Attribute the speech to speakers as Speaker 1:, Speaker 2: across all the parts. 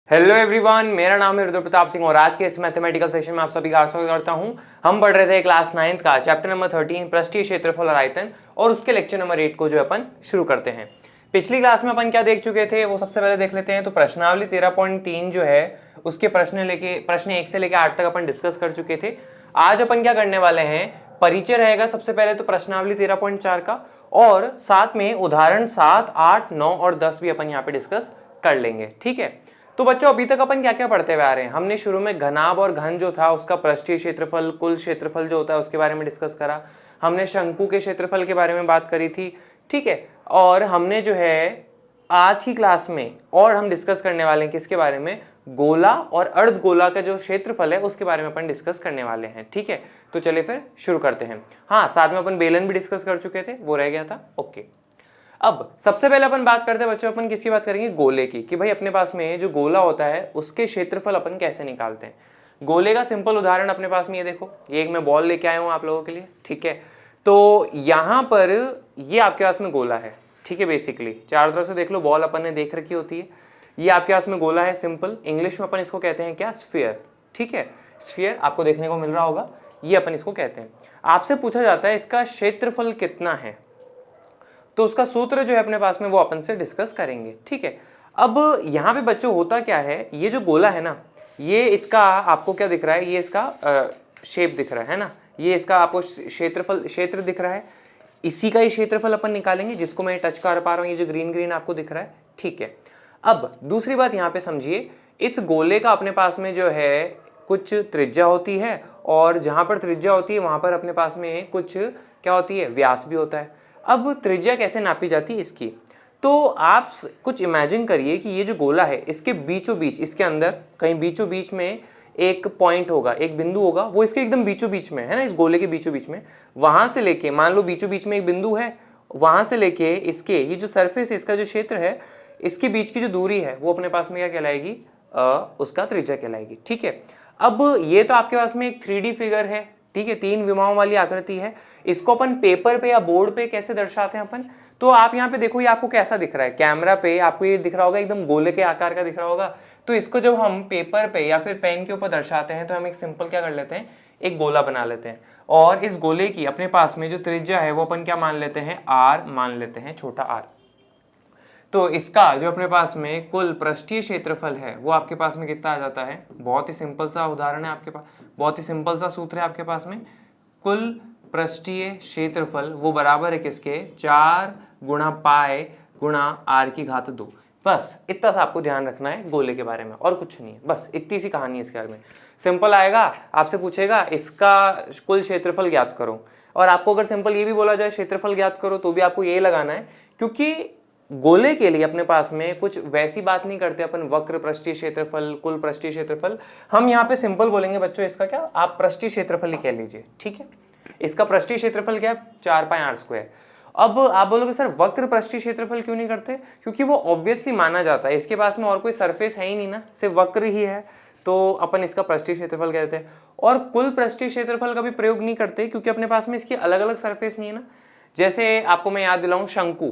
Speaker 1: Hello everyone, मेरा नाम है रुद्र प्रताप सिंह और आज के इस मैथमेटिकल सेशन में आप सभी का स्वागत करता हूं। हम पढ़ रहे थे क्लास 9th का चैप्टर नंबर 13 पृष्ठीय क्षेत्रफल और आयतन और उसके लेक्चर नंबर 8 को जो अपन शुरू करते हैं। पिछली क्लास में अपन क्या देख चुके थे वो सबसे पहले देख लेते हैं। तो प्रश्नावली 13.3 जो है उसके प्रश्न 1 से लेके 8 तक अपन डिस्कस कर चुके थे। आज अपन क्या करने वाले हैं, परिचय रहेगा सबसे पहले तो प्रश्नावली 13.4 का, और साथ में उदाहरण 7, 8, 9 और 10 भी अपन यहाँ पे डिस्कस कर लेंगे। ठीक है, तो बच्चों अभी तक अपन क्या क्या पढ़ते हुए आ रहे हैं। हमने शुरू में घनाभ और घन जो था उसका पृष्ठीय क्षेत्रफल, कुल क्षेत्रफल जो होता है उसके बारे में डिस्कस करा। हमने शंकु के क्षेत्रफल के बारे में बात करी थी। ठीक है, और हमने जो है आज की क्लास में और हम डिस्कस करने वाले हैं किसके बारे में, गोला और अर्धगोला का जो क्षेत्रफल है उसके बारे में अपन डिस्कस करने वाले हैं। ठीक है, तो चलिए फिर शुरू करते हैं। हाँ, साथ में अपन बेलन भी डिस्कस कर चुके थे, वो रह गया था। ओके, अब सबसे पहले अपन बात करते हैं बच्चों, अपन किसकी बात करेंगे, गोले की, कि भाई अपने पास में जो गोला होता है उसके क्षेत्रफल अपन कैसे निकालते हैं। गोले का सिंपल उदाहरण अपने पास में ये देखो, ये एक मैं बॉल लेके आया हूं आप लोगों के लिए। ठीक है, तो यहां पर ये आपके पास में गोला है। ठीक है, बेसिकली चारों तरफ से देख लो, बॉल अपन ने देख रखी होती है। ये आपके पास में गोला है, सिंपल इंग्लिश में अपन इसको कहते हैं क्या, स्फीयर। ठीक है, स्फीयर आपको देखने को मिल रहा होगा, ये अपन इसको कहते हैं। आपसे पूछा जाता है इसका क्षेत्रफल कितना है, तो उसका सूत्र जो है अपने पास में वो अपन से डिस्कस करेंगे। ठीक है, अब यहाँ पे बच्चों होता क्या है, ये जो गोला है ना, ये इसका आपको क्या दिख रहा है, ये इसका शेप दिख रहा है ना, ये इसका आपको क्षेत्र दिख रहा है। इसी का ही क्षेत्रफल अपन निकालेंगे जिसको मैं टच कर पा रहा हूँ, ये जो ग्रीन ग्रीन आपको दिख रहा है। ठीक है, अब दूसरी बात यहाँ पे समझिए, इस गोले का अपने पास में जो है कुछ त्रिज्या होती है, और जहाँ पर त्रिज्या होती है वहाँ पर अपने पास में कुछ क्या होती है, व्यास भी होता है। अब त्रिज्या कैसे नापी जाती है इसकी, तो आप कुछ इमेजिन करिए कि ये जो गोला है इसके बीचों बीच, इसके अंदर कहीं बीचों बीच में एक पॉइंट होगा, एक बिंदु होगा, वो इसके एकदम बीचों बीच में है ना, इस गोले के बीचों बीच में। वहां से लेके, मान लो बीचों बीच में एक बिंदु है, वहां से लेके इसके ये जो सरफेस है, इसका जो क्षेत्र है, इसके बीच की जो दूरी है वो अपने पास में क्या कहलाएगी, उसका त्रिज्या कहलाएगी। ठीक है, अब ये तो आपके पास में एक 3D फिगर है। ठीक है, 3 विमाओं वाली आकृति है। इसको अपन पेपर पे या बोर्ड पे कैसे दर्शाते हैं अपन, तो आप यहाँ पे देखो, ये आपको कैसा दिख रहा है, कैमरा पे आपको ये दिख रहा होगा, एकदम गोले के आकार का दिख रहा होगा। तो इसको जब हम पेपर पे या फिर पेन के ऊपर दर्शाते हैं तो हम एक सिंपल क्या कर लेते हैं, एक गोला बना लेते हैं, और इस गोले की अपने पास में जो त्रिज्या है वो अपन क्या मान लेते हैं, आर मान लेते हैं, छोटा आर। तो इसका जो अपने पास में कुल पृष्ठीय क्षेत्रफल है वो आपके पास में कितना आ जाता है, बहुत ही सिंपल सा उदाहरण है आपके पास, बहुत ही सिंपल सा सूत्र है आपके पास में, कुल पृष्ठीय क्षेत्रफल वो बराबर है किसके, 4 गुणा पाई गुणा आर की घात 2। बस इतना सा आपको ध्यान रखना है गोले के बारे में, और कुछ नहीं है, बस इतनी सी कहानी है इसके बारे में। सिंपल आएगा, आपसे पूछेगा इसका कुल क्षेत्रफल ज्ञात करो, और आपको अगर सिंपल ये भी बोला जाए क्षेत्रफल ज्ञात करो तो भी आपको ये लगाना है, क्योंकि गोले के लिए अपने पास में कुछ वैसी बात नहीं करते अपन, वक्र पृष्ठीय क्षेत्रफल, कुल पृष्ठीय क्षेत्रफल। हम यहाँ पे सिंपल बोलेंगे बच्चों, इसका क्या, आप पृष्ठीय क्षेत्रफल ही कह लीजिए। ठीक है, इसका पृष्ठीय क्षेत्रफल क्या है, 4πr²। अब आप बोलोगे सर वक्र पृष्ठीय क्षेत्रफल क्यों नहीं करते, क्योंकि वो ऑब्वियसली माना जाता है, इसके पास में और कोई सरफेस है ही नहीं ना, सिर्फ वक्र ही है, तो अपन इसका पृष्ठीय क्षेत्रफल कहते हैं। और कुल पृष्ठीय क्षेत्रफल का भी प्रयोग नहीं करते, क्योंकि अपने पास में इसकी अलग अलग सरफेस नहीं है ना। जैसे आपको मैं याद दिलाऊं, शंकु,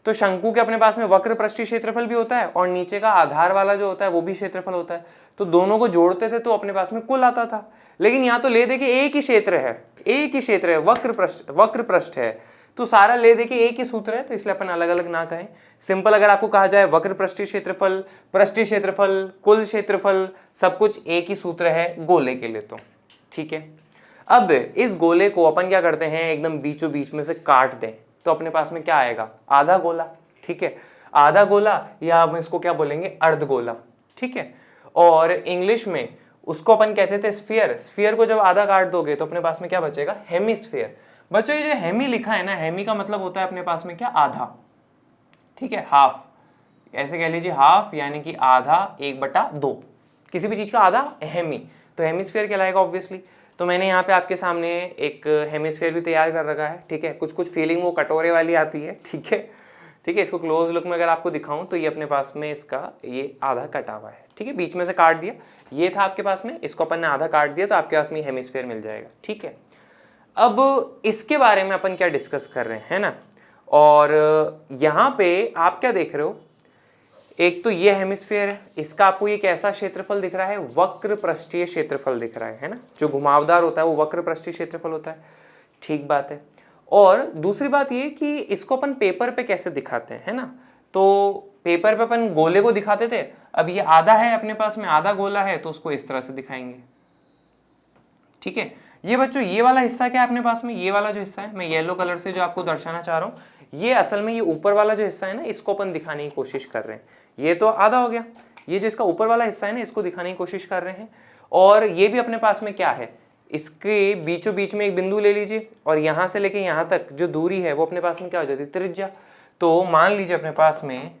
Speaker 1: तो शंकु के अपने पास में वक्र पृष्ठीय क्षेत्रफल भी होता है, और नीचे का आधार वाला जो होता है वो भी क्षेत्रफल होता है, तो दोनों को जोड़ते थे तो अपने पास में कुल आता था। लेकिन यहाँ तो ले दे के एक ही क्षेत्र है, एक ही क्षेत्र है, वक्र पृष्ठ है, तो सारा ले दे के एक ही सूत्र है, तो इसलिए अपन अलग अलग ना कहें। सिंपल अगर आपको कहा जाए वक्र पृष्ठीय क्षेत्रफल, पृष्ठीय क्षेत्रफल, कुल क्षेत्रफल, सब कुछ एक ही सूत्र है गोले के लिए तो। ठीक है, अब इस गोले को अपन क्या करते हैं, एकदम बीचों बीच में से काट दें तो अपने पास में क्या आएगा, आधा गोला। ठीक है, आधा गोला, या हम इसको क्या बोलेंगे, अर्धगोला। ठीक है, और इंग्लिश में उसको अपन कहते थे स्फीयर। स्फीयर को जब आधा काट दोगे तो अपने पास में क्या बचेगा, हेमीस्फीयर। बच्चों ये जो हेमी लिखा है ना, हेमी का मतलब होता है अपने पास में क्या, आधा। ठीक है, हाफ, ऐसे कह लीजिए हाफ, यानी कि आधा, 1/2, किसी भी चीज का आधा हेमी, तो हेमीस्फीयर कहलाएगा ऑब्वियसली। तो मैंने यहाँ पे आपके सामने एक हेमिस्फीयर भी तैयार कर रखा है। ठीक है, कुछ कुछ फीलिंग वो कटोरे वाली आती है। ठीक है, ठीक है, इसको क्लोज लुक में अगर आपको दिखाऊं तो ये अपने पास में इसका ये आधा कटा हुआ है। ठीक है, बीच में से काट दिया, ये था आपके पास में, इसको अपन ने आधा काट दिया तो आपके पास में हेमिस्फीयर मिल जाएगा। ठीक है, अब इसके बारे में अपन क्या डिस्कस कर रहे हैं ना, और यहाँ पे आप क्या देख रहे हो, एक तो ये हेमिस्फीयर है, इसका आपको ये कैसा क्षेत्रफल दिख रहा है, वक्र पृष्ठीय क्षेत्रफल दिख रहा है ना, जो घुमावदार होता है वो वक्र पृष्ठीय क्षेत्रफल होता है। ठीक बात है। और दूसरी बात ये कि इसको अपन पेपर पे कैसे दिखाते हैं, है ना, तो पेपर पे अपन गोले को दिखाते थे, अब ये आधा है अपने पास में, आधा गोला है, तो उसको इस तरह से दिखाएंगे। ठीक है। ये बच्चों ये वाला हिस्सा क्या है अपने पास में, ये वाला जो हिस्सा है, मैं येलो कलर से जो आपको दर्शाना चाह रहा हूं, ये असल में ये ऊपर वाला जो हिस्सा है ना, इसको अपन दिखाने की कोशिश कर रहे हैं। ये तो आधा हो गया, ये जिसका ऊपर वाला हिस्सा है ना, इसको दिखाने की कोशिश कर रहे हैं। और ये भी अपने पास में क्या है, इसके बीचों बीच में एक बिंदु ले लीजिए, और यहां से लेके यहां तक जो दूरी है वो अपने पास में क्या हो जाती है, त्रिज्या। तो मान लीजिए अपने पास में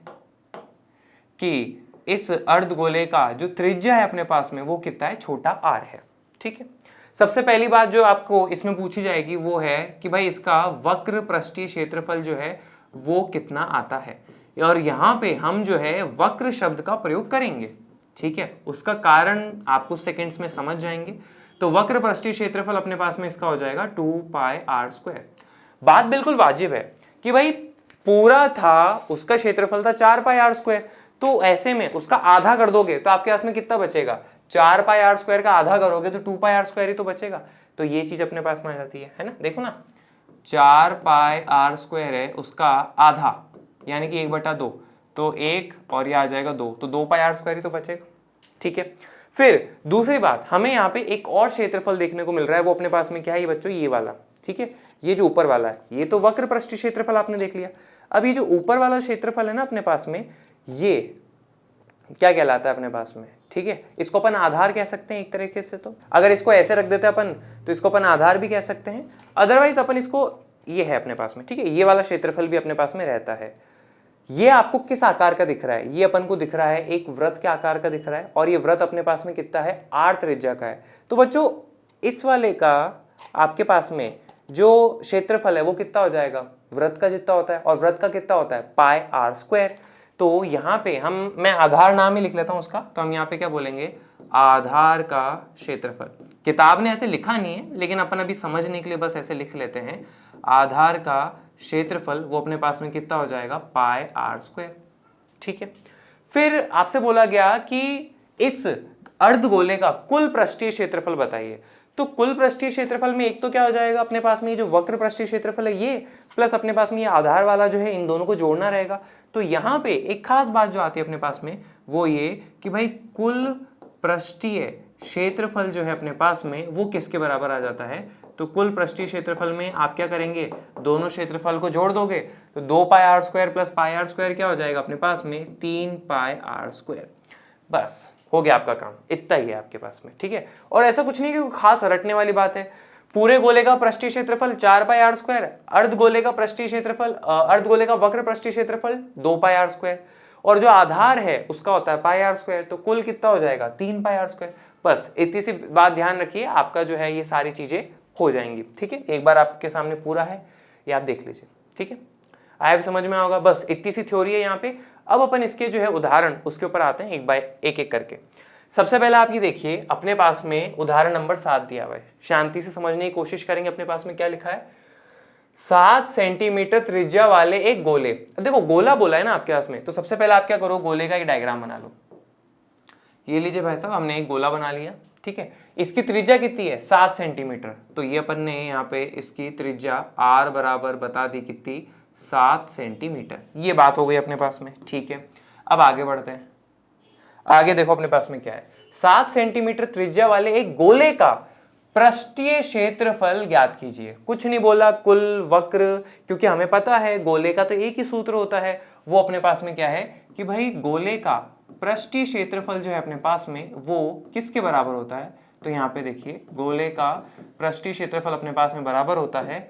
Speaker 1: कि इस अर्धगोले का जो त्रिज्या है अपने पास में वो कितना है, छोटा आर है। ठीक है। सबसे पहली बात जो आपको इसमें पूछी जाएगी वो है कि भाई इसका वक्र पृष्ठीय क्षेत्रफल जो है वो कितना आता है, और यहाँ पे हम जो है वक्र शब्द का प्रयोग करेंगे। ठीक है। उसका कारण आप कुछ सेकेंड्स में समझ जाएंगे। तो वक्र पृष्ठीय क्षेत्रफल अपने पास में इसका हो जाएगा 2πr²। बात बिल्कुल वाजिब है कि भाई पूरा था उसका क्षेत्रफल था 4πr², तो ऐसे में उसका आधा कर दोगे तो आपके पास में कितना बचेगा, 4πr² का आधा करोगे तो 2πr² ही तो बचेगा। तो ये चीज अपने पास में आ जाती है ना, देखो ना, 4πr² है उसका आधा यानी कि 1/2, तो 1 और ये आ जाएगा 2, तो 2πr² ही तो बचेगा। ठीक है। फिर दूसरी बात, हमें यहाँ पे एक और क्षेत्रफल देखने को मिल रहा है, वो अपने पास में क्या है ये बच्चों, ये वाला। ठीक है। ये जो ऊपर वाला है ये तो वक्र पृष्ठीय क्षेत्रफल आपने देख लिया। अब ये जो ऊपर वाला क्षेत्रफल है ना अपने पास में, ये क्या कहलाता है अपने पास में। ठीक है। इसको अपन आधार कह सकते हैं एक तरीके से, तो अगर इसको ऐसे रख देते अपन तो इसको अपन आधार भी कह सकते हैं, अदरवाइज अपन इसको, ये है अपने पास में। ठीक है। ये वाला क्षेत्रफल भी अपने पास में रहता है। ये आपको किस आकार का दिख रहा है, ये अपन को दिख रहा है एक वृत्त के आकार का दिख रहा है, और ये वृत्त अपने पास में कितना है, r त्रिज्या का है। तो बच्चों इस वाले का आपके पास में जो क्षेत्रफल है वो कितना हो जाएगा, वृत्त का जितना होता है, और वृत्त का कितना होता है, πr²। तो यहाँ पे मैं आधार नाम ही लिख लेता हूँ उसका, तो हम यहाँ पे क्या बोलेंगे, आधार का क्षेत्रफल। किताब ने ऐसे लिखा नहीं है, लेकिन अपन अभी समझने के लिए बस ऐसे लिख लेते हैं, आधार का क्षेत्रफल वो अपने पास में कितना हो जाएगा, πr²। ठीक है। फिर आपसे बोला गया कि इस अर्धगोले का कुल पृष्ठीय क्षेत्रफल बताइए। तो कुल पृष्ठीय क्षेत्रफल में एक तो क्या हो जाएगा अपने पास में, ये जो वक्र पृष्ठीय क्षेत्रफल है ये, प्लस अपने पास में ये आधार वाला जो है, इन दोनों को जोड़ना रहेगा। तो यहाँ पे एक खास बात जो आती है अपने पास में वो ये कि भाई कुल पृष्ठीय क्षेत्रफल जो है अपने पास में वो किसके बराबर आ जाता है। तो कुल पृष्ठीय क्षेत्रफल में आप क्या करेंगे, दोनों क्षेत्रफल को जोड़ दोगे तो 2πr² प्लस πr² क्या हो जाएगा अपने पास में, 3πr²। बस हो गया आपका काम, इतना ही है आपके पास में। ठीक है। और ऐसा कुछ नहीं कि खास रटने वाली बात है। पूरे गोले का पृष्ठीय क्षेत्रफल 4πr², अर्धगोले का पृष्ठीय क्षेत्रफल, अर्धगोले का वक्र पृष्ठीय क्षेत्रफल 2πr², और जो आधार है उसका होता है πr², तो कुल कितना हो जाएगा, 3πr²। बस इतनी सी बात ध्यान रखिए, आपका जो है ये सारी चीजें हो जाएंगी। ठीक है। एक बार आपके सामने पूरा है, ये आप देख लीजिए। ठीक है। आया समझ में होगा, बस इतनी सी थ्योरी है यहाँ पे। अब अपन इसके जो है उदाहरण उसके ऊपर आते हैं एक बाय एक करके। सबसे पहले आप ये देखिए, अपने पास में उदाहरण नंबर 7 दिया हुआ है, शांति से समझने की कोशिश करेंगे। अपने पास में क्या लिखा है, 7 सेंटीमीटर त्रिज्या वाले एक गोले। देखो गोला बोला है ना आपके पास में, तो सबसे पहले आप क्या करो, गोले का एक डायग्राम बना लो। ये लीजिए भाई साहब, हमने एक गोला बना लिया। ठीक है। इसकी त्रिज्या कितनी है, 7 सेंटीमीटर। तो ये अपन ने यहाँ पे इसकी त्रिज्या r बराबर बता दी कितनी, 7 सेंटीमीटर। ये बात हो गई अपने पास में। ठीक है। अब आगे बढ़ते हैं। आगे देखो अपने पास में क्या है, 7 सेंटीमीटर त्रिज्या वाले एक गोले का पृष्ठीय क्षेत्रफल ज्ञात कीजिए। कुछ नहीं बोला, कुल वक्र, क्योंकि हमें पता है गोले का तो एक ही सूत्र होता है, वो अपने पास में क्या है कि भाई गोले का पृष्ठीय क्षेत्रफल जो है अपने पास में वो किसके बराबर होता है। तो यहाँ पे देखिए, गोले का पृष्ठीय क्षेत्रफल अपने पास में बराबर होता है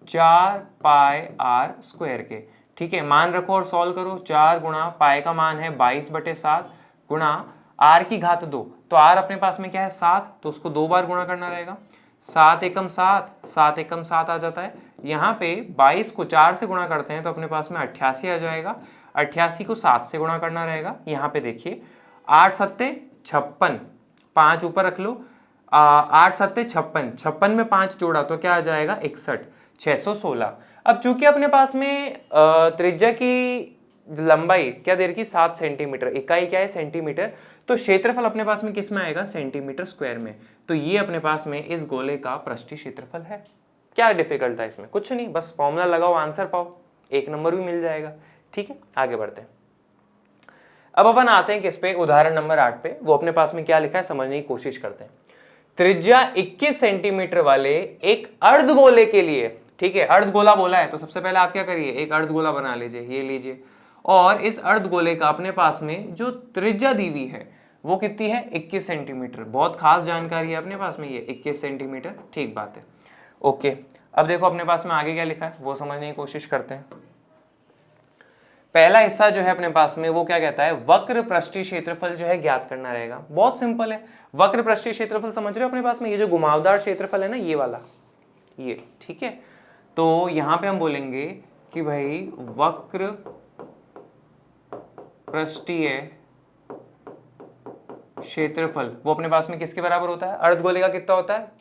Speaker 1: 4πr² के। ठीक है। मान रखो और सॉल्व करो, 4 गुणा पाई का मान है 22/7 गुणा r की घात 2, तो r अपने पास में क्या है 7, तो उसको 2 बार गुणा करना रहेगा। 7 एकम 7, 7 एकम 7 आ जाता है। यहाँ पे 22 को 4 से गुणा करते हैं तो अपने पास में 88 आ जाएगा। 88 को 7 से गुणा करना रहेगा। यहाँ पे देखिए 8 सत्ते 56, 5 ऊपर रख लो, 8 सत्ते 56, 56 में 5 जोड़ा तो क्या आ जाएगा 61, 616। अब चूंकि अपने पास में त्रिज्या की लंबाई क्या दे रखी 7 सेंटीमीटर, इकाई क्या है सेंटीमीटर, तो क्षेत्रफल अपने पास में किस में आएगा सेंटीमीटर स्क्वायर में। तो ये अपने पास में इस गोले का पृष्ठीय क्षेत्रफल है। क्या डिफिकल्ट था इसमें, कुछ नहीं, बस फॉर्मूला लगाओ आंसर पाओ, 1 नंबर भी मिल जाएगा। ठीक है, आगे बढ़ते हैं। अब अपन आते हैं किस पे, उदाहरण नंबर 8 पे। वो अपने पास में क्या लिखा है समझने की कोशिश करते हैं। त्रिज्या 21 सेंटीमीटर वाले एक अर्धगोले के लिए, ठीक है, अर्धगोला बोला है तो सबसे पहले आप क्या करिए, एक अर्धगोला बना लीजिए, ये लीजिए, और इस अर्धगोले का अपने पास में जो त्रिज्या दी हुई है वो कितनी है 21 सेंटीमीटर। बहुत खास जानकारी है अपने पास में ये 21 सेंटीमीटर, ठीक बात है। ओके, अब देखो अपने पास में आगे क्या लिखा है वो समझने की कोशिश करते हैं। पहला हिस्सा जो है अपने पास में वो क्या कहता है, वक्र पृष्ठीय क्षेत्रफल जो है ज्ञात करना रहेगा। बहुत सिंपल है, वक्र पृष्ठीय क्षेत्रफल समझ रहे हो अपने पास में, ये जो घुमावदार क्षेत्रफल है ना ये वाला, ये, ठीक है। तो यहां पे हम बोलेंगे कि भाई वक्र पृष्ठीय क्षेत्रफल वो अपने पास में किसके बराबर होता है, अर्धगोले का कितना होता है,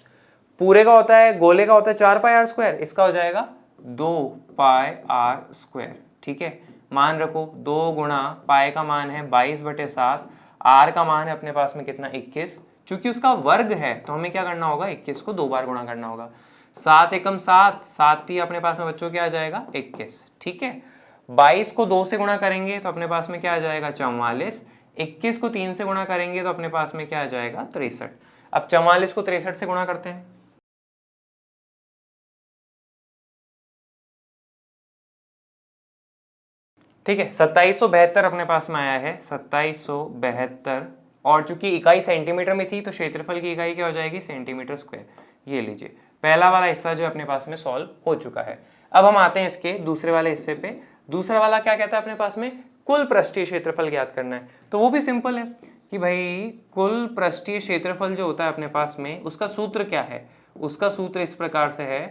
Speaker 1: पूरे का होता है, गोले का होता है 4 पाई आर स्क्वायर, इसका हो जाएगा 2 पाई आर स्क्वायर। ठीक है, मान रखो 2 गुणा पाई का मान है 22/7, आर का मान है अपने पास में कितना 21, चूंकि उसका वर्ग है तो हमें क्या करना होगा 21 को 2 बार गुणा करना होगा। 7 एकम 7, 7 ही अपने पास में बच्चों क्या आ जाएगा 21। ठीक है, 22 को 2 से गुणा करेंगे तो अपने पास में क्या आ जाएगा 44, 21 को 3 से गुणा करेंगे तो अपने पास में क्या आ जाएगा 63। अब 44 को 63 से गुणा करते हैं, ठीक है, 2772 अपने पास में आया है, 2772, और चूंकि इकाई सेंटीमीटर में थी तो क्षेत्रफल की इकाई क्या हो जाएगी सेंटीमीटर स्क्वायर। ये लीजिए, पहला वाला हिस्सा जो अपने पास में सॉल्व हो चुका है। अब हम आते हैं इसके दूसरे वाले हिस्से पे। दूसरा वाला क्या कहता है अपने पास में, कुल पृष्ठीय क्षेत्रफल ज्ञात करना है। तो वो भी सिंपल है कि भाई कुल पृष्ठीय क्षेत्रफल जो होता है अपने पास में उसका सूत्र क्या है, उसका सूत्र इस प्रकार से है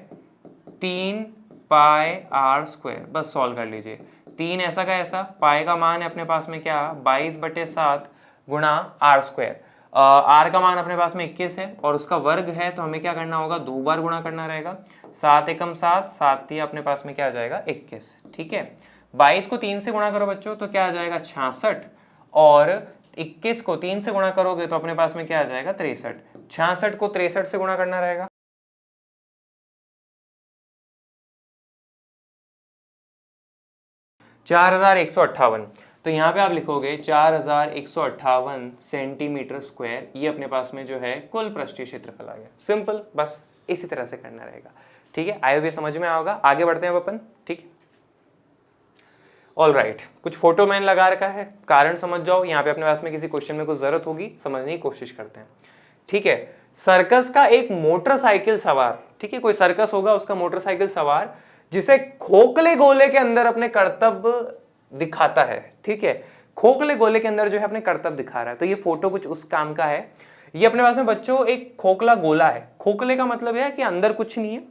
Speaker 1: 3 पाई आर स्क्वायर। बस सॉल्व कर लीजिए, 3 ऐसा का ऐसा, पाई का मान है अपने पास में क्या 22/7 गुणा आर स्क्वायर, आर का मान अपने पास में 21 है और उसका वर्ग है तो हमें क्या करना होगा 2 बार गुणा करना रहेगा। 7 एकम 7, 7 ही अपने पास में क्या आ जाएगा 21। ठीक है, 22 को 3 से गुणा करो बच्चों तो क्या आ जाएगा 66, और 21 को 3 से गुणा करोगे तो अपने पास में क्या आ जाएगा 63। 66 को 63 से गुणा करना रहेगा, 4158। तो यहाँ पे आप लिखोगे 4158 सेंटीमीटर स्क्वायर, ये अपने पास में जो है कुल पृष्ठीय क्षेत्रफल आ गया। सिंपल, बस इसी तरह से करना रहेगा। ठीक है, आई होप ये समझ में आओगा। आगे बढ़ते हैं अपन। ठीक है, ऑल राइट, कुछ फोटो मैंने लगा रखा है, कारण समझ जाओ, यहाँ पे अपने पास में किसी क्वेश्चन में कुछ जरूरत होगी, समझने की कोशिश करते हैं। ठीक है, सर्कस का एक मोटरसाइकिल सवार, ठीक है, कोई सर्कस होगा उसका मोटरसाइकिल सवार जिसे खोखले गोले के अंदर अपने कर्तव्य दिखाता है। ठीक है, खोखले गोले के अंदर जो है अपने कर्तव्य दिखा रहा है, तो ये फोटो कुछ उस काम का है। ये अपने पास में बच्चों एक खोखला गोला है, खोखले का मतलब है कि अंदर कुछ नहीं है,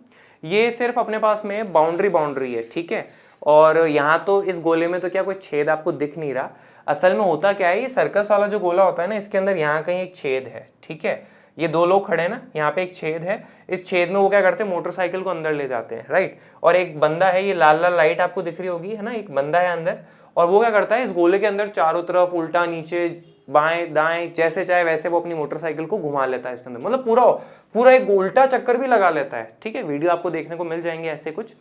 Speaker 1: ये सिर्फ अपने पास में बाउंड्री है। ठीक है, और यहाँ तो इस गोले में तो क्या कोई छेद आपको दिख नहीं रहा, असल में होता क्या है, ये सर्कस वाला जो गोला होता है ना इसके अंदर यहाँ कहीं एक छेद है। ठीक है, ये 2 लोग खड़े हैं ना, यहाँ पे एक छेद है, इस छेद में वो क्या करते हैं मोटरसाइकिल को अंदर ले जाते हैं, राइट। और एक बंदा है, ये लाल लाल लाइट आपको दिख रही होगी है ना, एक बंदा है अंदर, और वो क्या करता है इस गोले के अंदर चारों तरफ उल्टा नीचे बाएं दाएं जैसे चाहे वैसे वो अपनी मोटरसाइकिल को घुमा लेता है इसके अंदर, मतलब पूरा एक उल्टा चक्कर भी लगा लेता है। ठीक है, वीडियो आपको देखने को मिल जाएंगे ऐसे कुछ।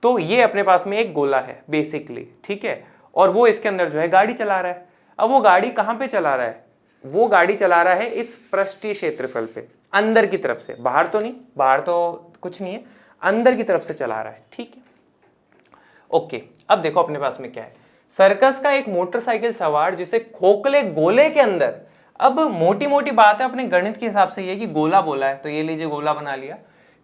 Speaker 1: तो ये अपने पास में एक गोला है बेसिकली, ठीक है, और वो इसके अंदर जो है गाड़ी चला रहा है। अब वो गाड़ी कहाँ पे चला रहा है, वो गाड़ी चला रहा है इस पृष्ठीय क्षेत्रफल पे, अंदर की तरफ से, बाहर तो नहीं, बाहर तो कुछ नहीं है, अंदर की तरफ से चला रहा है। ठीक है, ओके, अब देखो अपने पास में क्या है, सर्कस का एक मोटरसाइकिल सवार जिसे खोखले गोले के अंदर, अब मोटी मोटी बात है अपने गणित के हिसाब से ये कि गोला बोला है तो ये लीजिए गोला बना लिया,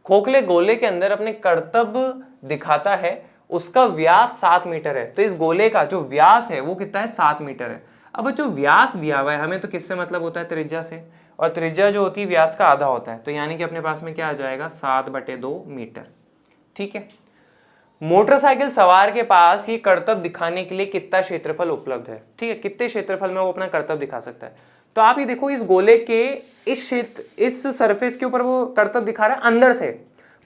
Speaker 1: खोखले गोले के अंदर अपने कर्तव्य दिखाता है, उसका व्यास 7 मीटर है, तो इस गोले का जो व्यास है वो कितना है 7 मीटर है। अब जो व्यास दिया हुआ है हमें तो किससे मतलब होता है त्रिज्या से, और त्रिज्या जो होती है व्यास का आधा होता है, तो यानी कि अपने पास में क्या आ जाएगा 7/2 मीटर। ठीक है, मोटरसाइकिल सवार के पास ये कर्तव्य दिखाने के लिए कितना क्षेत्रफल उपलब्ध है। ठीक है, कितने क्षेत्रफल में वो अपना कर्तव्य दिखा सकता है, तो आप ये देखो इस गोले के इस सरफेस के ऊपर वो कर्तव्य दिखा रहा है अंदर से,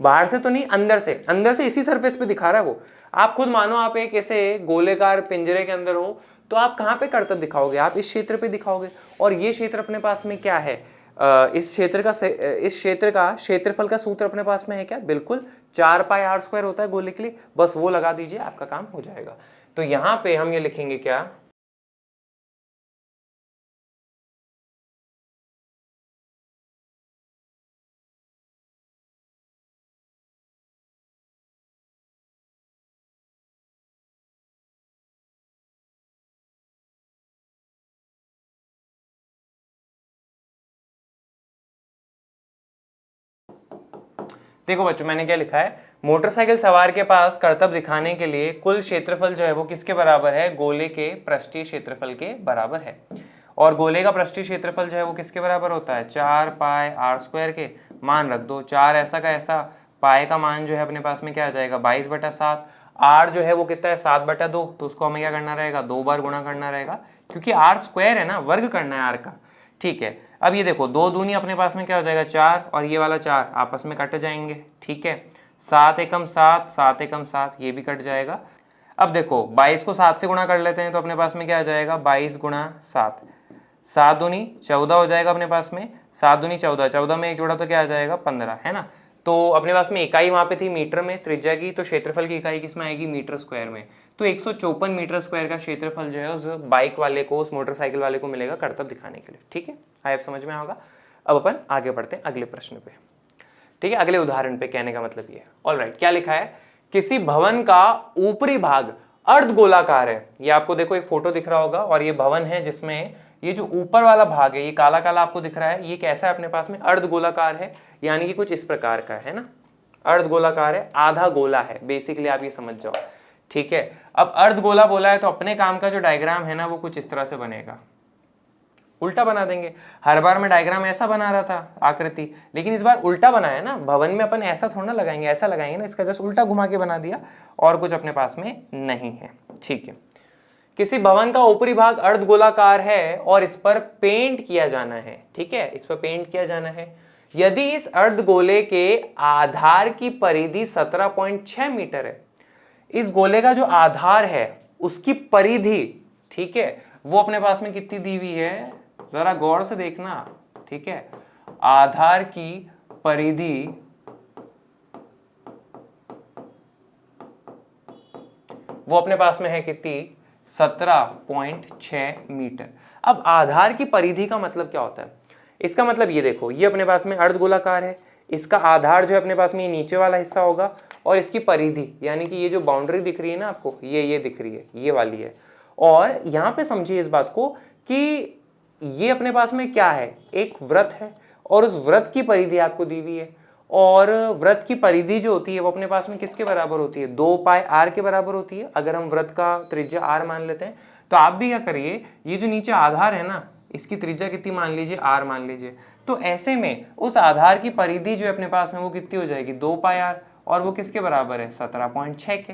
Speaker 1: बाहर से तो नहीं, अंदर से इसी सरफेस पे दिखा रहा है वो। आप खुद मानो आप एक ऐसे गोलेकार पिंजरे के अंदर हो, तो आप कहाँ पे करतब दिखाओगे? आप इस क्षेत्र पे दिखाओगे। और ये क्षेत्र अपने पास में क्या है? इस क्षेत्र का क्षेत्रफल का सूत्र अपने पास में है क्या? बिल्कुल 4 पाई आर स्क्वायर होता है गोले के लिए, बस वो लगा दीजिए, आपका काम हो जाएगा। तो यहां पे हम ये लिखेंगे क्या? देखो बच्चों, मैंने क्या लिखा है, मोटरसाइकिल सवार के पास करतब दिखाने के लिए कुल क्षेत्रफल जो है वो किसके बराबर है? गोले के पृष्ठीय क्षेत्रफल के बराबर है। और गोले का पृष्ठीय क्षेत्रफल जो है वो किसके बराबर होता है? 4 पाई आर स्क्वायर के। मान रख दो 4 ऐसा का ऐसा, पाई का मान जो है अपने पास में क्या आ जाएगा? 22/7। आर जो है वो कितना है? 7/2। तो उसको हमें क्या करना रहेगा? 2 बार गुणा करना रहेगा, क्योंकि आर स्क्वायर है ना, वर्ग करना है आर का। ठीक है, अब ये देखो 2 दूनी अपने पास में क्या हो जाएगा? 4, और ये वाला 4 आपस में कट जाएंगे। ठीक है, 7 एकम 7, 7 एकम 7, ये भी कट जाएगा। अब देखो 22 को 7 से गुणा कर लेते हैं, तो अपने पास में क्या आ जाएगा? 22 गुणा 7, 7 दूनी 14 हो जाएगा अपने पास में। 7 दूनी 14, 14 में एक जोड़ा तो क्या आ जाएगा? 15, है ना। तो अपने पास में इकाई वहां पे थी मीटर में त्रिज्या की, तो क्षेत्रफल की इकाई किसमें आएगी? मीटर स्क्वायर में। तो 154 मीटर स्क्वायर का क्षेत्रफल जो है उस बाइक वाले को, उस मोटरसाइकिल वाले को मिलेगा करतब दिखाने के लिए। ठीक है, आप समझ में होगा। अब अपन आगे बढ़ते हैं अगले प्रश्न पे। ठीक है, अगले उदाहरण पे। कहने का मतलब ये है, ऑलराइट, क्या लिखा है? किसी भवन का ऊपरी भाग अर्धगोलाकार है। ये आपको देखो एक फोटो दिख रहा होगा, और ये भवन है जिसमें ये जो ऊपर वाला भाग है, ये काला काला आपको दिख रहा है, ये कैसा है अपने पास में? अर्धगोलाकार है, यानी कि कुछ इस प्रकार का है ना, अर्धगोलाकार है, आधा गोला है, बेसिकली आप ये समझ जाओ। ठीक है, अब अर्धगोला बोला है तो अपने काम का जो डायग्राम है ना वो कुछ इस तरह से बनेगा। उल्टा बना देंगे। हर बार मैं डायग्राम ऐसा बना रहा था आकृति, लेकिन इस बार उल्टा बनाया ना। भवन में अपन ऐसा थोड़ा ना लगाएंगे, ऐसा लगाएंगे ना, इसका जस्ट उल्टा घुमा के बना दिया, और कुछ अपने पास में नहीं है। ठीक है, किसी भवन का ऊपरी भाग अर्धगोलाकार है और इस पर पेंट किया जाना है। ठीक है, इस पर पेंट किया जाना है। यदि इस अर्धगोले के आधार की परिधि 17.6 मीटर है, इस गोले का जो आधार है उसकी परिधि, ठीक है, वो अपने पास में कितनी दी हुई है? जरा गौर से देखना। ठीक है, आधार की परिधि वो अपने पास में है कितनी? 17.6 मीटर। अब आधार की परिधि का मतलब क्या होता है? इसका मतलब ये देखो, ये अपने पास में अर्धगोलाकार है, इसका आधार जो है अपने पास में ये नीचे वाला हिस्सा होगा, और इसकी परिधि यानी कि ये जो बाउंड्री दिख रही है ना आपको, ये दिख रही है, ये वाली है। और यहां पे समझिए इस बात को कि ये अपने पास में क्या है? एक वृत्त है, और उस वृत्त की परिधि आपको दी हुई है, और वृत्त की परिधि जो होती है वो अपने पास में किसके बराबर होती है? 2 पाई आर के बराबर होती है। अगर हम वृत्त का त्रिज्या आर मान लेते हैं, तो आप भी क्या करिए, ये जो नीचे आधार है ना, इसकी त्रिज्या कितनी मान लीजिए? आर मान लीजिए। तो ऐसे में उस आधार की परिधि जो है अपने पास में वो कितनी हो जाएगी? 2 पाई आर, और वो किसके बराबर है? 17.6 के।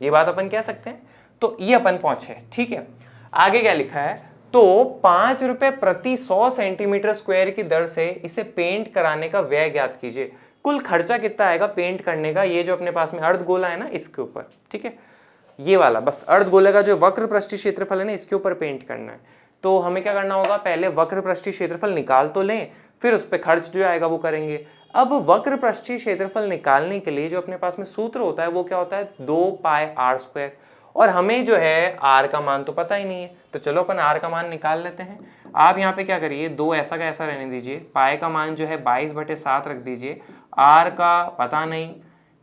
Speaker 1: ये बात अपन कह सकते हैं। तो ये अपन पहुंचे। ठीक है, आगे क्या लिखा है? तो 5 रुपए प्रति 100 सेंटीमीटर स्क्वायर की दर से इसे पेंट कराने का व्यय ज्ञात कीजिए। कुल खर्चा कितना आएगा पेंट करने का? ये जो अपने पास में अर्धगोला है ना, इसके ऊपर। ठीक है, ये वाला बस अर्धगोले का जो वक्र पृष्ठीय क्षेत्रफल है ना, इसके ऊपर पेंट करना है। तो हमें क्या करना होगा? पहले वक्र पृष्ठीय क्षेत्रफल निकाल तो लें, फिर उस पर खर्च जो आएगा वो करेंगे। अब वक्र पृष्ठीय क्षेत्रफल निकालने के लिए जो अपने पास में सूत्र होता है वो क्या होता है? 2 पाई आर स्क्वायर। और हमें जो है आर का मान तो पता ही नहीं है, तो चलो अपन आर का मान निकाल लेते हैं। आप यहाँ पे क्या करिए, 2 ऐसा का ऐसा रहने दीजिए, पाई का मान जो है 22/7 रख दीजिए, आर का पता नहीं,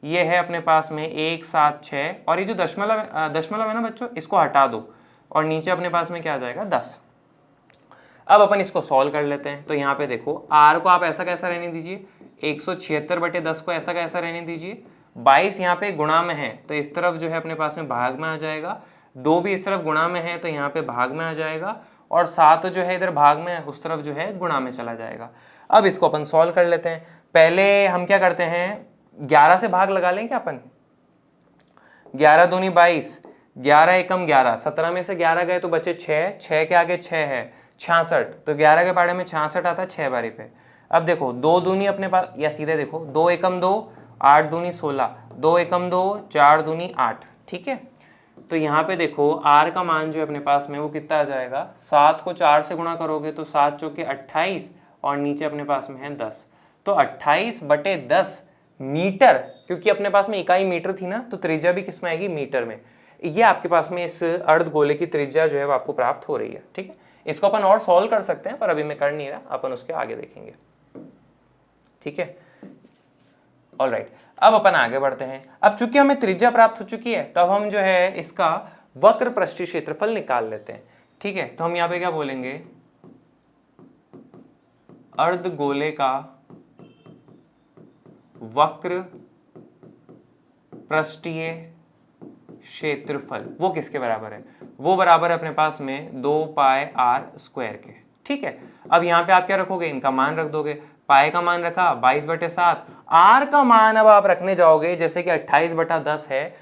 Speaker 1: ये है अपने पास में 176, और ये जो दशमलव है ना बच्चों, इसको हटा दो, और नीचे अपने पास में क्या आ जाएगा? 10। अब अपन इसको सॉल्व कर लेते हैं। तो यहाँ पे देखो, आर को आप ऐसा कैसा रहने दीजिए, 176/10 को ऐसा कैसा रहने दीजिए, 22 यहाँ पे गुणा में है तो इस तरफ जो है अपने पास में भाग में आ जाएगा, 2 भी इस तरफ गुणा में है तो यहाँ पे भाग में आ जाएगा, और 7 जो है इधर भाग में उस तरफ जो है गुणा में चला जाएगा। अब इसको अपन सॉल्व कर लेते हैं। पहले हम क्या करते हैं, 11 से भाग लगा लें क्या अपन? 11 दूनी 22, 11 एकम 11, 17 में से 11 गए तो बचे 6, 6 के आगे 6 है 66, तो 11 के पाड़े में 66 आता है 6 बारी पे। अब देखो 2 दूनी अपने पास, या सीधे देखो 2 एकम 2, 8 दूनी 16, 2 एकम 2, 4 दूनी 8, ठीक है। तो यहाँ पे देखो r का मान जो है अपने पास में वो कितना आ जाएगा, 7 को 4 से गुणा करोगे तो 7 चौके 28 और नीचे अपने पास में है 10, तो 28/10 मीटर, क्योंकि अपने पास में इकाई मीटर थी ना, तो त्रिज्या भी किस में आएगी, मीटर में। ये आपके पास में इस अर्धगोले की त्रिज्या जो है वो आपको प्राप्त हो रही है, ठीक है। इसको अपन और सॉल्व कर सकते हैं पर अभी मैं कर नहीं रहा, अपन उसके आगे देखेंगे, ठीक है। ऑलराइट, अब अपन आगे बढ़ते हैं। अब चूंकि हमें त्रिज्या प्राप्त हो चुकी है तो अब हम जो है इसका वक्र पृष्ठीय क्षेत्रफल निकाल लेते हैं, ठीक है। तो हम यहाँ पे क्या बोलेंगे, अर्धगोले का वक्र पृष्ठीय क्षेत्रफल वो किसके बराबर है, वो बराबर है अपने पास में 2πr² के, ठीक है। अब यहाँ पे आप क्या रखोगे, इनका मान रख दोगे, पाई का मान रखा 22/7, आर का मान अब आप रखने जाओगे जैसे कि 28/10 है,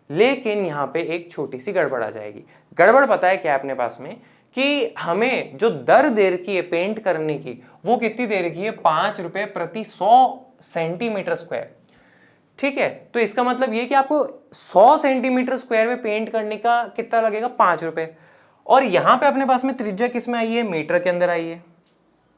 Speaker 1: लेकिन यहाँ पे एक छोटी सी गड़बड़ आ जाएगी। गड़बड़ पता है क्या है अपने पास में, कि हमें जो दर दे रखी है पेंट करने की वो कितनी दे रखी है, 5 रुपए प्रति 100 सेंटीमीटर स्क्वायर, ठीक है। तो इसका मतलब ये कि आपको 100 सेंटीमीटर स्क्वायर में पेंट करने का कितना लगेगा, 5 रुपए। और यहां पे अपने पास में त्रिज्या किस में आई है, मीटर के अंदर आई है,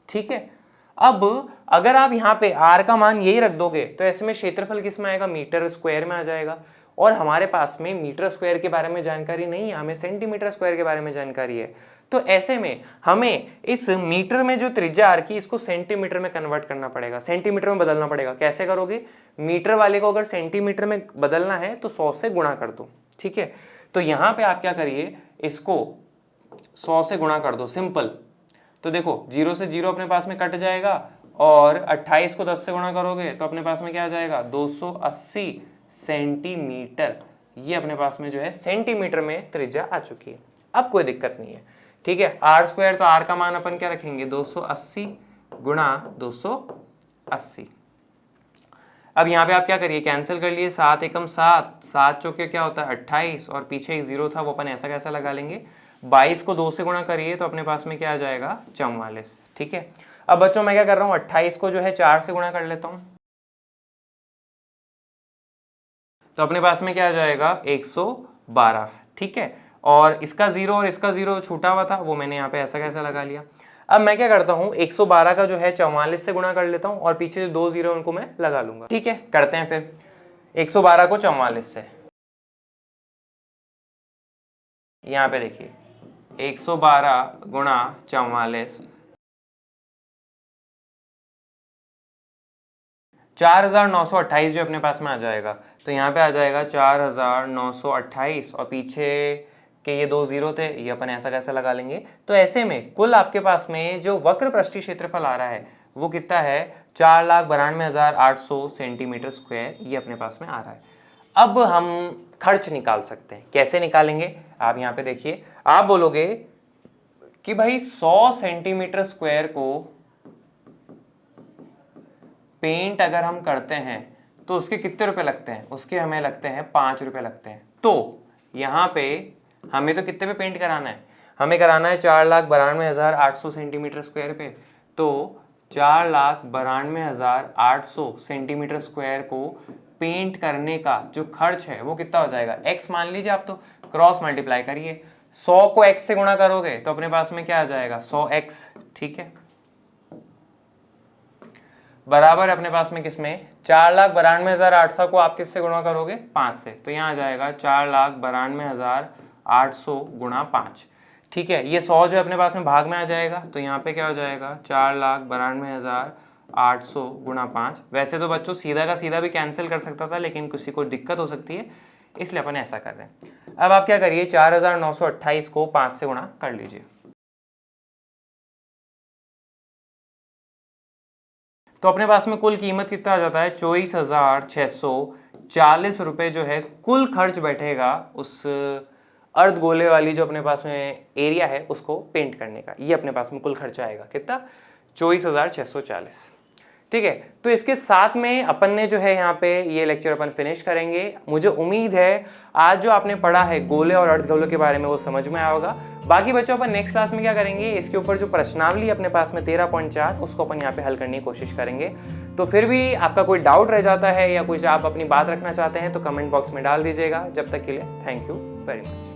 Speaker 1: ठीक है। अब अगर आप यहाँ पे r का मान यही रख दोगे तो ऐसे में क्षेत्रफल किस में आएगा, मीटर स्क्वायर में आ जाएगा। और हमारे पास में मीटर स्क्वायर के बारे में जानकारी नहीं है, हमें सेंटीमीटर स्क्वायर के बारे में जानकारी है। तो ऐसे में हमें इस मीटर में जो त्रिज्या r की इसको सेंटीमीटर में कन्वर्ट करना पड़ेगा, सेंटीमीटर में बदलना पड़ेगा। कैसे करोगे, मीटर वाले को अगर सेंटीमीटर में बदलना है तो 100 से गुणा कर दो, ठीक है। तो यहाँ पे आप क्या करिए, इसको 100 से गुणा कर दो, सिंपल। तो देखो 0 से 0 अपने पास में कट जाएगा और 28 को 10 से गुणा करोगे तो अपने पास में क्या आ जाएगा, 280 सेंटीमीटर। ये अपने पास में जो है सेंटीमीटर में त्रिज्या आ चुकी है। अब कोई दिक्कत नहीं है, ठीक है। r² तो r का मान अपन क्या रखेंगे, 280 गुणा 280। अब यहाँ पे आप क्या करिए, कैंसिल कर लिए, 7 एकम 7, 7 चौके क्या होता है 28 और पीछे एक 0 था वो अपन ऐसा कैसा लगा लेंगे। 22 को 2 से गुणा करिए तो अपने पास में क्या आ जाएगा, 44, ठीक है। अब बच्चों मैं क्या कर रहा हूँ, 28 को जो है 4 से गुणा कर लेता हूँ तो अपने पास में क्या आ जाएगा, 112, ठीक है। और इसका 0 और इसका 0 छूटा हुआ था वो मैंने यहाँ पे ऐसा कैसा लगा लिया। अब मैं क्या करता हूँ, 112 का जो है 44 से गुणा कर लेता हूँ और पीछे जो 2 0 उनको मैं लगा लूंगा, ठीक है। करते हैं फिर 112 को 44 से, यहाँ पे देखिए 112 गुणा 44, 4928 जो अपने पास में आ जाएगा। तो यहाँ पे आ जाएगा 4928 और पीछे के ये 2 0 थे, ये अपन ऐसा कैसा लगा लेंगे। तो ऐसे में कुल आपके पास में जो वक्र पृष्ठीय क्षेत्रफल आ रहा है वो कितना है, 4,92,800 सेंटीमीटर स्क्वायर, ये अपने पास में आ रहा है। अब हम खर्च निकाल सकते हैं, कैसे निकालेंगे, आप यहाँ पे देखिए। आप बोलोगे कि भाई 100 सेंटीमीटर स्क्वायर को पेंट अगर हम करते हैं तो उसके कितने रुपए लगते हैं, उसके हमें लगते हैं 5 रुपए लगते हैं। तो यहाँ पे हमें तो कितने पे पेंट कराना है, हमें कराना है 4,92,800 सेंटीमीटर स्क्वायर पे। तो 4,92,800 सेंटीमीटर स्क्वायर को पेंट करने का जो खर्च है वो कितना हो जाएगा, x मान लीजिए आप, तो क्रॉस मल्टीप्लाई करिए, 100 को x से गुणा करोगे तो अपने पास में क्या आ जाएगा, 100x, ठीक है। बराबर अपने पास में किसमें, 4,92,800 को आप किससे गुणा करोगे, 5 से, तो यहाँ आ जाएगा 4,92,800 गुणा 5, ठीक है। ये 100 जो अपने पास में भाग में आ जाएगा तो यहाँ पे क्या हो जाएगा, 4,92,800 गुणा 5। वैसे तो बच्चों सीधा का सीधा भी कैंसिल कर सकता था, लेकिन किसी को दिक्कत हो सकती है इसलिए अपन ऐसा कर रहे हैं। अब आप क्या करिए, 4,928 को 5 से गुणा कर लीजिए, तो अपने पास में कुल कीमत कितना आ जाता है, 24,640 रुपए जो है कुल खर्च बैठेगा उस अर्धगोले वाली जो अपने पास में एरिया है उसको पेंट करने का। ये अपने पास में कुल खर्चा आएगा कितना, 24,640, ठीक है। तो इसके साथ में अपन ने जो है यहाँ पे ये लेक्चर अपन फिनिश करेंगे। मुझे उम्मीद है आज जो आपने पढ़ा है गोले और अर्धगोले के बारे में वो समझ में आया होगा। बाकी बच्चों अपन नेक्स्ट क्लास में क्या करेंगे, इसके ऊपर जो प्रश्नावली अपने पास में 13.4 उसको अपन यहाँ पे हल करने की कोशिश करेंगे। तो फिर भी आपका कोई डाउट रह जाता है या कुछ आप अपनी बात रखना चाहते हैं तो कमेंट बॉक्स में डाल दीजिएगा। जब तक के लिए थैंक यू वेरी मच।